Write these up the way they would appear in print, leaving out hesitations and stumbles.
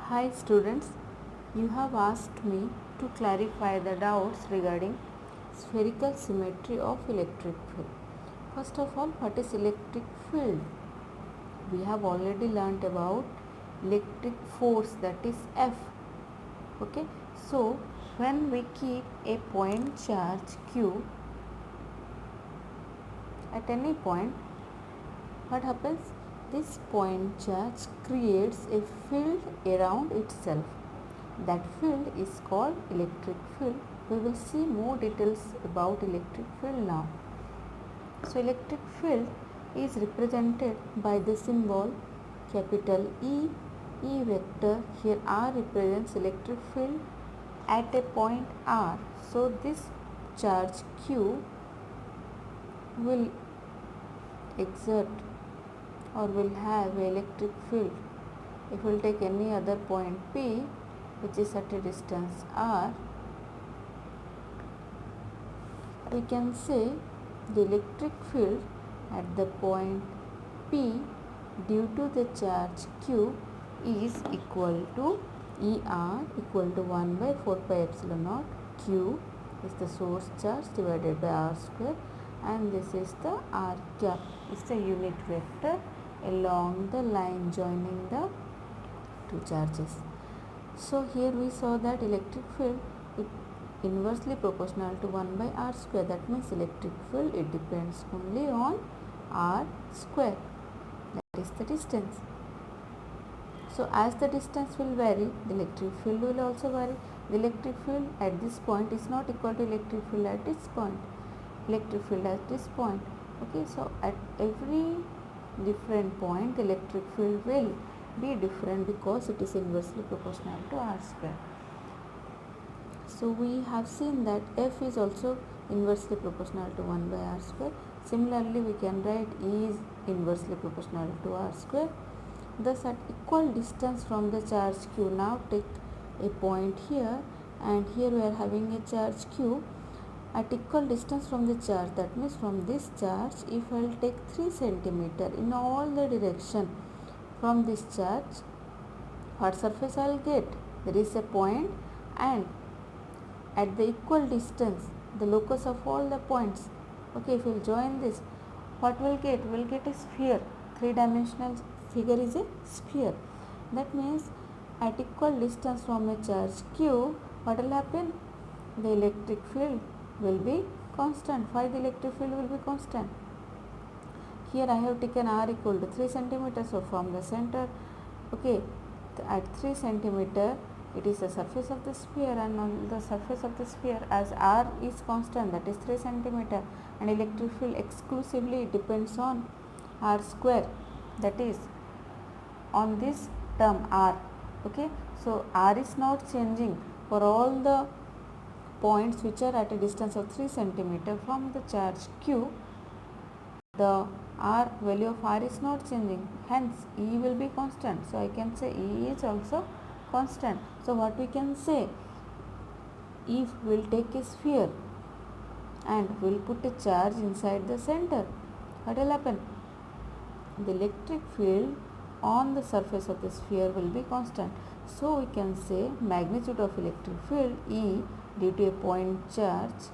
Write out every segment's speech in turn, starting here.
Hi students, you have asked me to clarify the doubts regarding spherical symmetry of electric field. First of all, what is electric field? We have already learnt about electric force, that is F. Okay, so when we keep a point charge Q at any point, what happens? This point charge creates a field around itself. That field is called electric field. We will see more details about electric field now. So electric field is represented by the symbol capital E, E vector. Here R represents electric field at a point R. So this charge Q will exert or will have electric field. If we will take any other point P, which is at a distance R, we can say the electric field at the point P due to the charge Q is equal to ER equal to 1 by 4 pi epsilon naught. Q is the source charge divided by R square, and this is the R cap, is the unit vector along the line joining the two charges. So here we saw that electric field is inversely proportional to 1 by R square. That means electric field, it depends only on R square, that is the distance. So as the distance will vary, the electric field will also vary. The electric field at this point is not equal to electric field at this point. Electric field at this point. Okay, so at every different point, the electric field will be different because it is inversely proportional to R square. So we have seen that F is also inversely proportional to 1 by R square. Similarly, we can write E is inversely proportional to R square. Thus, at equal distance from the charge Q, now take a point here, and here we are having a charge Q at equal distance from the charge. That means from this charge, if I will take 3 centimeter in all the direction from this charge, what surface I will get? There is a point, and at the equal distance, the locus of all the points. Okay, if we will join this, what we will get? We will get a sphere. 3-dimensional figure is a sphere. That means at equal distance from a charge Q, what will happen? The electric field will be constant. Why the electric field will be constant? Here I have taken R equal to 3 centimeters. So from the center, okay, at 3 centimeter, it is the surface of the sphere, and on the surface of the sphere, as R is constant, that is 3 centimeter, and electric field exclusively depends on R square, that is on this term R. Okay, so R is not changing for all the points which are at a distance of 3 centimeter from the charge Q. The R value of R is not changing, hence E will be constant. So I can say E is also constant. So what we can say, if we will take a sphere and we will put a charge inside the center, what will happen? The electric field on the surface of the sphere will be constant. So we can say magnitude of electric field E due to a point charge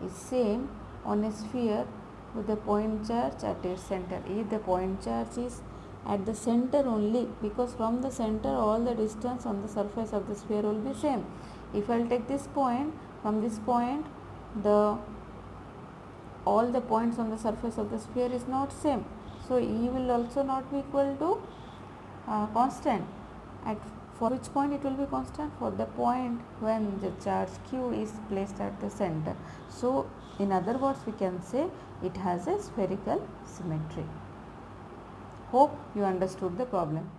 is same on a sphere with the point charge at its center. If the point charge is at the center only, because from the center all the distance on the surface of the sphere will be same. If I will take this point, from this point all the points on the surface of the sphere is not same. So E will also not be equal to constant. For which point it will be constant? For the point when the charge Q is placed at the center. So in other words, we can say it has a spherical symmetry. Hope you understood the problem.